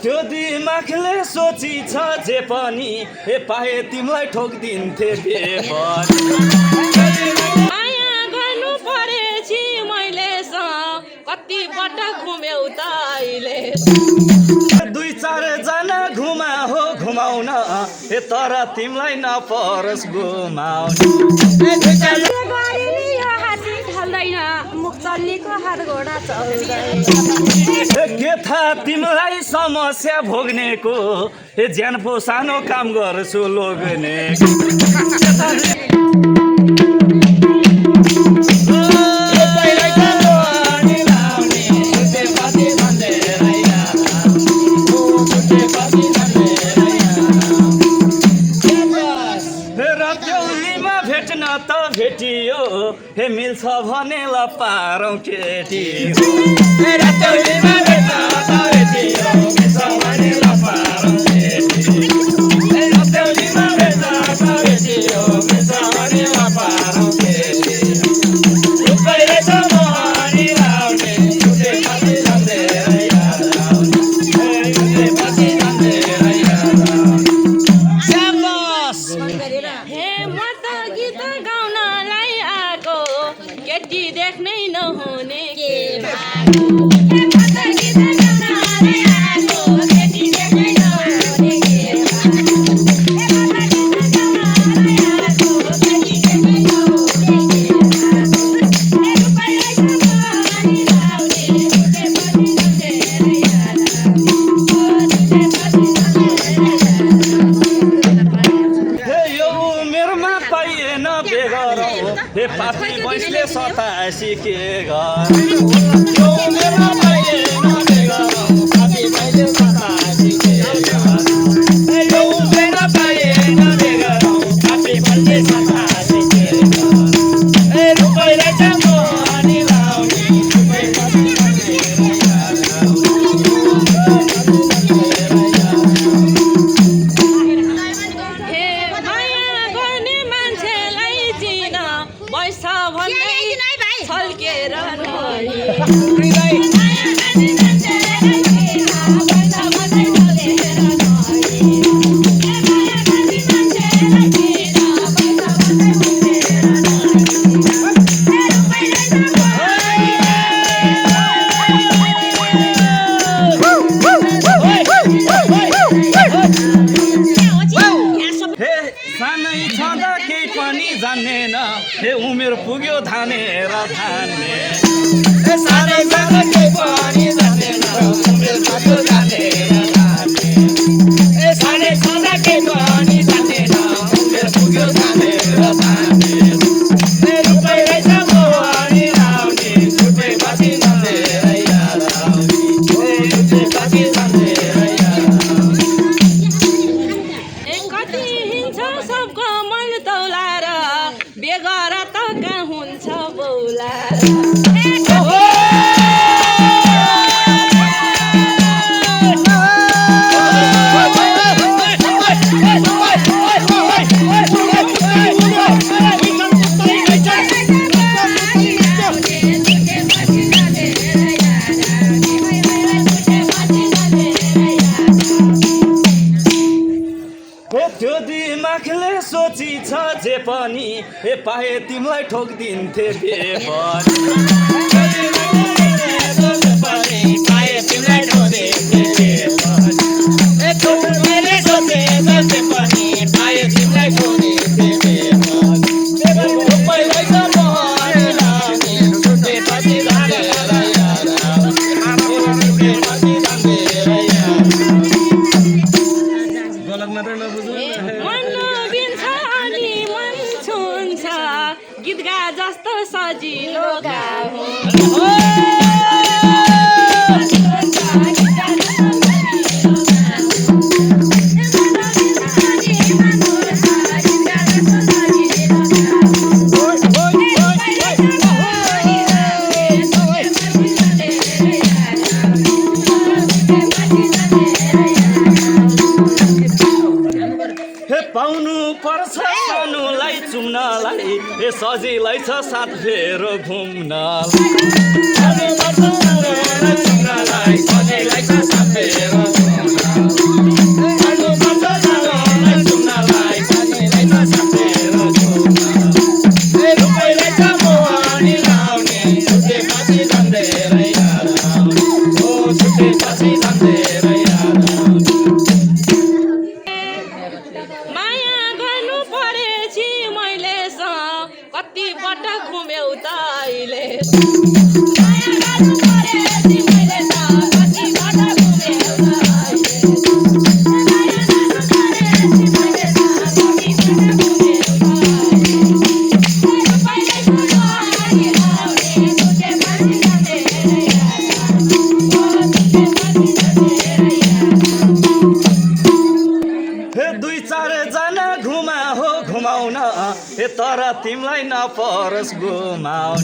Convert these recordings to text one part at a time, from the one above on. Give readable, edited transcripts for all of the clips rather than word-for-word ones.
त्यो दिमागले सोची छ जे पनि हे पाए तिमीलाई ठोकिदिन्थे माया गर्नु परेछि मैले कति पटक घुम्यौ त अहिले 2-4 जना घुमा हो घुमाउन हे तर तिमीलाई नपरोस् घुमाउन के थाहा तिमीलाई समस्या भोग्नेको हे ज्यान पो सानो काम गर्छु लोग्ने भेट्न त भेटियो हे मिल्छ भने ल पारौँ केटी केटी देख्नै नहुने हे पापी बैसले 87 के घर छल्केर जान्नेन हे उमेर पुग्यो धानेर धान्ने सानै सानो केही पनि जान्दैन उमेर पुग्यो धानेर धान्ने सानै सानो केही पनि जान्दैन उमेर पुग्यो धानेर धान्ने रुपै रहेछ मोहनी लाउने छुटेपछि जान्देर याद आउने छुटेपछि जान्देर याद आउने कति हिँड्छ सबको मन तौलाएर बेगर त कहाँ हुन्छ बौला त्यो दिमागले सोची छ जे पनि हे पाए तिमीलाई ठोकिदिन्थे गीत गा जस्तो सजिलो गाउँ पाउनु पर्छ सानोलाई चुम्नलाई सजिलै छ साथ फेरो घुम्न माया गर्नु परेछि मैले कति पटक घुम्यौ त अहिले माया गर्नु परेछि मैले कति पटक घुम्यौ त अहिले माया गर्नु परेछि मैले कति पटक घुम्यौ त अहिले पहिले सुनाइ लाउने तुझे माथि जाने रे यारा ओ तुझे माथि जाने रे यारा दुई चार जना घुमा हो घुमाउन तर तिमीलाई नपरोस् घुमाउन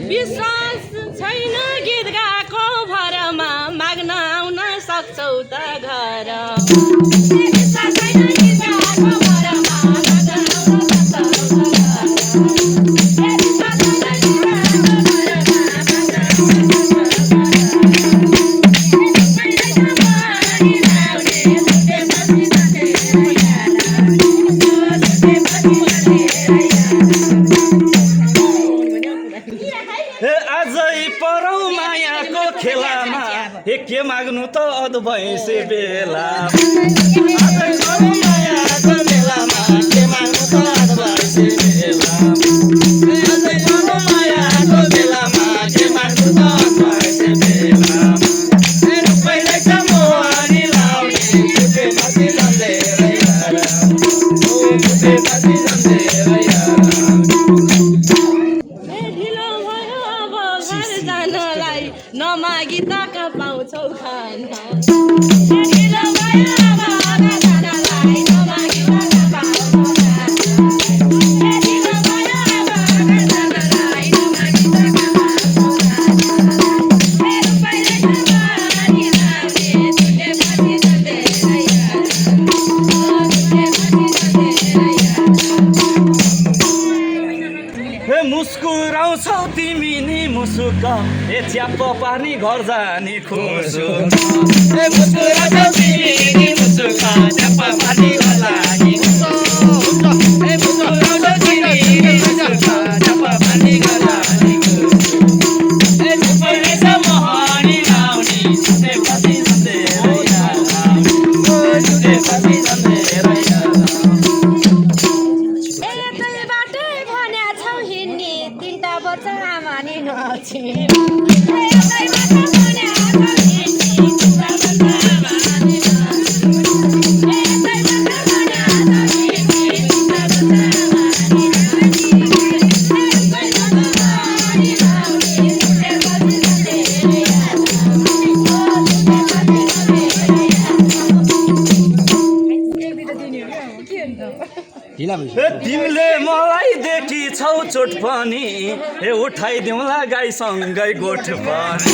विश्वास छैन गीत गाएको भरमा माग्न आउन सक्छौ त घर विश्वास छैन गीत गाएको भरमा माग्न आउन सक्छौ त घर विश्वास छैन गीत गाएको भरमा माग्न आउन आजै परौ मायाको खेलामा के माग्नु त अध भैँसे बेला आजै परौ मायाको खेलामा के माग्नु त अध भैँसे बेला आजै परौ मायाको बेलामा के माग्नु त अध भैँसे बेला पहिलै छ मोहनी लाउने तुझे माथि जान्दै रे यारा ओ तुझे माथि जान्दै रे यारा नमागी त कहाँ पाउँछौ खाना मुस्कुराउँछौ तिमी नि मुसुक च्याप्प पार्ने घर जाने खुसु मुस्कुराउँछौ तिमी नि मुसुक च्याप्प पार्ने घर जाने मुस्कुराउँछौ तिमी नि मुसुक च्याप्प पार्ने घर जाने पहिलेछ मोहनी लाउने तुझे पछि जान्दै रे यारा तुझे पछि जान्दै रे यारा तिमीले मलाई देखि छौ चोट पनि उठाइदिउँला गाईसँगै गोठ पनि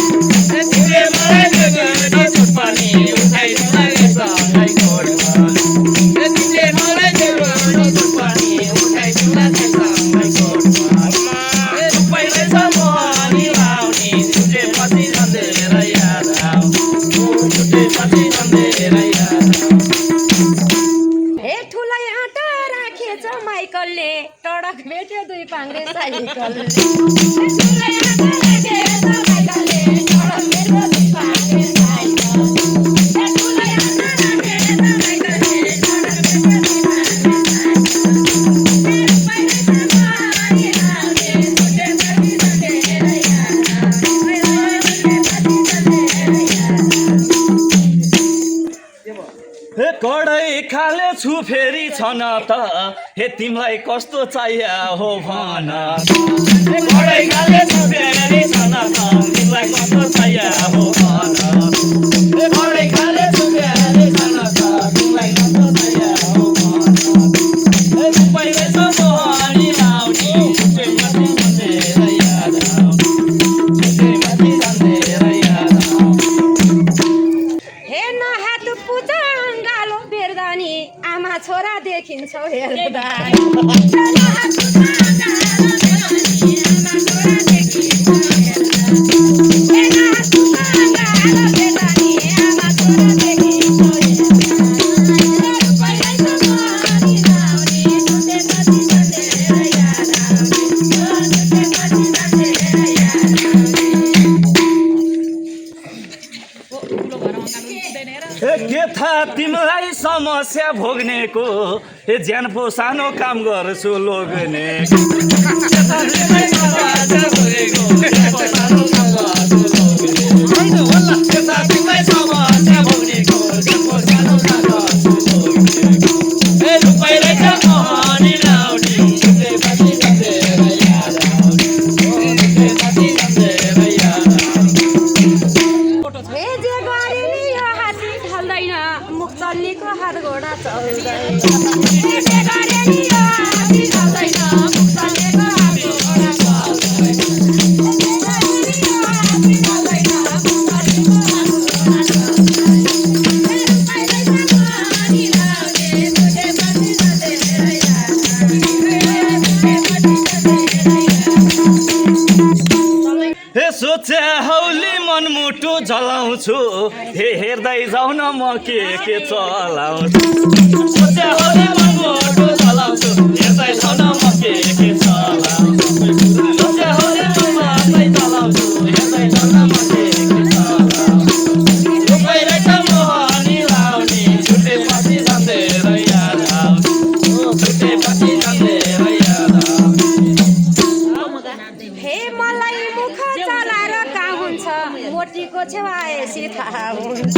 तिमीले मलाई देखि चोट पनि उठाइदिउँला गाईसँगै गोठ पनि तिमीले मलाई देखि चोट पनि उठाइदिउँला गाईसँगै गोठ पनि पहिलै छ मोहनी लाउने तुझे पछि जान्दै रे यारा तुझे पछि जान्दै रे यारा माइकलले टडक भेट्यो दुई पाङ्रे साइकलले खाले छु फेरि छन त हे तिमीलाई कस्तो चाहियो हो भन घरै खाले छु फेरि छन त तिमीलाई कस्तो चाहियो हो भन घरै खाले छु फेरि छन त तिमीलाई कस्तो चाहियो हो भन रुपैयाँ छ मोहनी लाउने छुट्टै माथि याद छुट्टै माथि याद हेर्न हात पुजाङ्गालो बेर्दानी आमा छोरा देखिन्छौ हेर्दा के थाहा तिमीलाई समस्या भोग्नेको ए ज्यान पो सानो काम गर्छु लोग्ने मुक्तल्लीको हात घोडा चल्दैन सोचे हौली मनमुटु जलाउँछु हे हेर्दै जाउ न म के चलाउँछु सोचे हौली मनमुटु जलाउँछु हेर्दै जाउ न म के चलाउँछु सोचे हौली मनमुटु जलाउँछु हेर्दै जाउ न म के चलाउँछु रुपैयाँ छ मोहनी लाउने छुट्टै पछि जाँदेर याद आउँछ छुट्टै पछि जाँदेर याद आउँछ हे मलाई मुख चलाएर कहाँ हुन्छ मोटीको छेवाएसी थाहा हुन्छ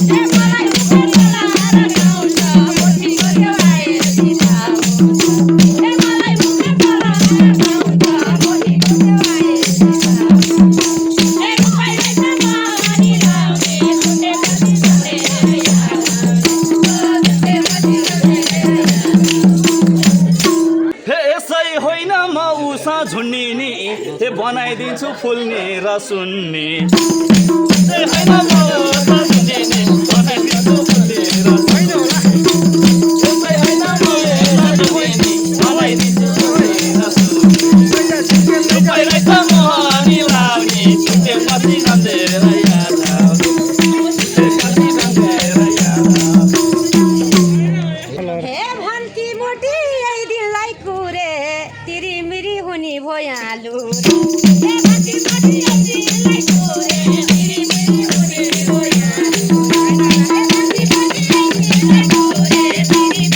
हे मलाई मुख चलाएर कहाँ हुन्छ मोटीको छेवाएसी थाहा हुन्छ हे मलाई मुख चलाएर कहाँ हुन्छ मोटीको छेवाएसी थाहा हुन्छ हे रुपैयाँ छ मोहनी लाउने छुट्टै पछि जाँदेर याद आउँछ छुट्टै पछि जाँदेर हे यसै होइन म उसा झुन्डिने हे बनाइदिन्छु फुल्ने र सुन्ने होइन म उसा झुन्डिने बनाइदिन्छु फुल्ने र सुन्ने यसै होइन म उसा झुन्डिने बनाइदिन्छु फुल्ने र सुन्ने रुपैयाँ छ मोहनी लाउने छुट्टै पछि जाँदेर याद आउँछ छुट्टै पछि जाँदेर याद आउँछ हे भन्ती मोटी यही दिनलाई कुरे तिरिमिरी हुने भइहालु हे भन्ती मोटी यही दिनलाई कुरे तिरिमिरी हुने भइहालु हे भन्ती मोटी यही दिनलाई कुरे तिरिमिरी हुने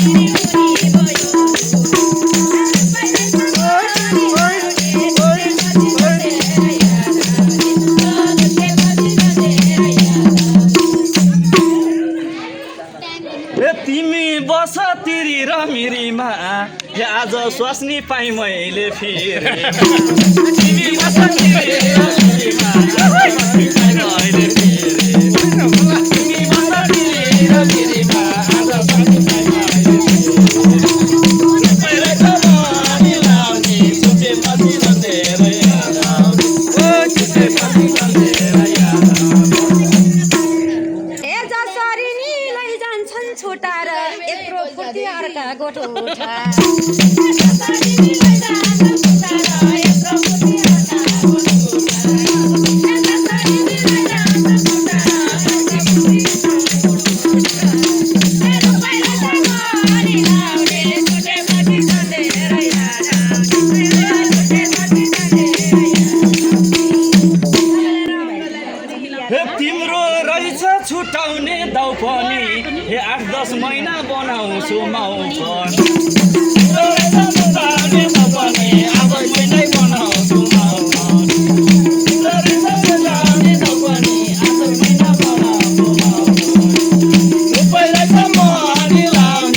भइहालु तिमी बस तिरी र मिरीमा हे आज स्वास्नी पाइ मैले फेरि तिमी बस तिरी र मिरीमा स्वास्नी पाइ मैले फेरि तिमी बस तिरी र मिरीमा आज स्वास्नी पाइ मैले रुपैयाँ छ मोहनी लाउने छुट्टै पछि जाँदेर याद आउँछ छुट्टै पछि जाँदेर याद आउँछ हे जसरी नि लैजान्छन् छुटाएर यत्रो फुर्ती अर्का गोठो उठा हे जसरी नि लैजान्छन् छुटाएर यत्रो फुर्ती अर्का गोठो उठा हे जसरी नि लैजान्छन् छुटाएर यत्रो फुर्ती अर्का गोठो उठा हे रुपैयाँ छ मोहनी लाउने छुट्टै पछि जाँदेर याद आउँछ छुट्टै पछि जाँदेर हे तिम्रो रहेछ छुटाउने दाउ पनि हे 8-10 महिना बनाउँछु माउ पनि तिम्रो रहेछ छुटाउने दाउ पनि 8 महिनै बनाउँछु माउ पनि तिम्रो रहेछ छुटाउने दाउ पनि 8 महिना बनाउँछु माउ पनि रुपैयाँ छ मोहनी लाउने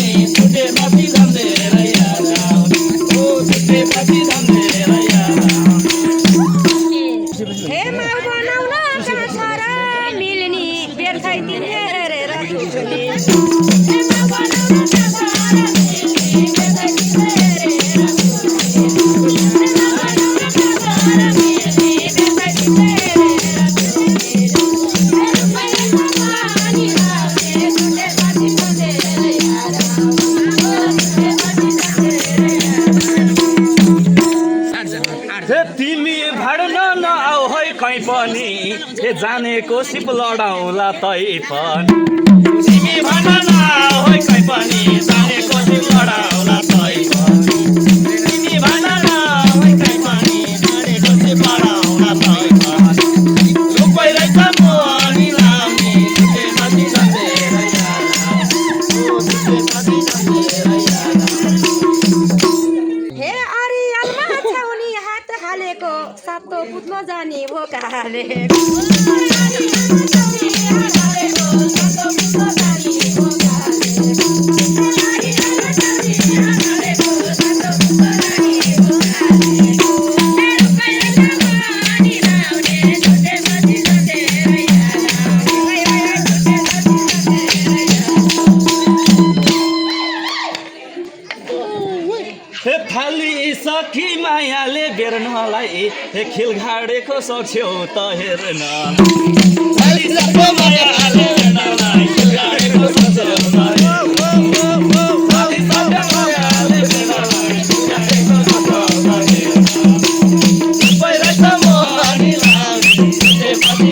हे तिमी भाड्न नआऊ है कहीँ पनि हे जानेको सिप लडाउँला तै पनि तिमी भाड्न नआऊ है कहीँ पनि जानेको सिप लडाउँला तै पनि तिमी भाड्न नआऊ है कहीँ पनि जानेको सिप लडाउँला तै पनि रुपै रहेछ म अनि लाउने छुटे माथि झन्डेर हे अरियालमा छाउनी हात हालेको सातो पुत्लो जाने भोकाले हे थाली सखी मायाले बेर्नलाई हे खिलघाडेको सक्छौ त हेर्न थाली सखी मायाले बेर्नलाई खिलघाडेको सक्छौ त हेर्न थाली सखी मायाले बेर्नलाई खिलघाडेको सक्छौ त हेर्न रुपै रहेछ म अनि लाउने छुटे माथि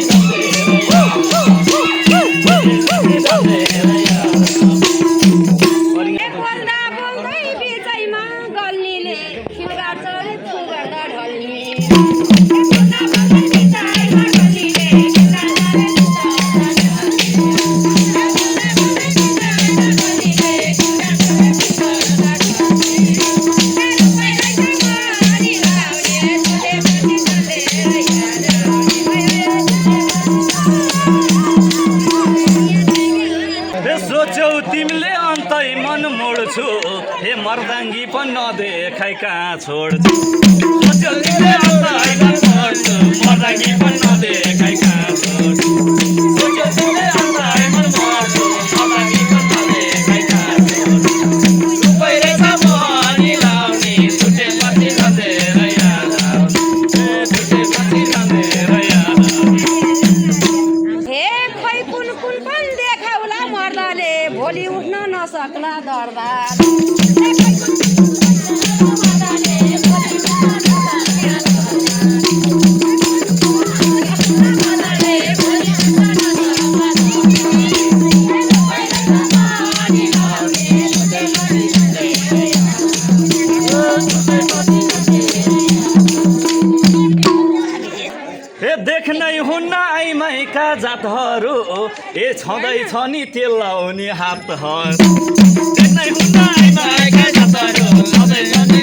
बोल्दा बोल्दै बिचैमा गल्लीले खिलगाड्छ रे फुगर्दा ढल्ने सोचौ तिमीले अन्तै मन मोड्छु हे मर्दाङ्गी पनि नदेखाइ कहाँ छोड्छु सोचौ तिमीले अन्तै मन मोड्छु मर्दाङ्गी पनि नदेखाइ कहाँ छोड्छु सोचौ तिमीले अन्तै मन मोड्छु मर्दाङ्गी पनि नदेखाइ कहाँ छोड्छु रुपै रहेछ म अनि लाउने छुटे पछि नदेर याद आउने छुटे पछि नदेर याद आउने हे खै कुन कुन पनि देखाउला मर्दाले भोलि उठ्न नसक्ला दर्दा हे देख्नै हुन्न आइमाइका जातहरू ए छँदैछ नि तेल लाउने हातहरू देख्नै हुन्न आइमाइका जातहरू छँदैछ नि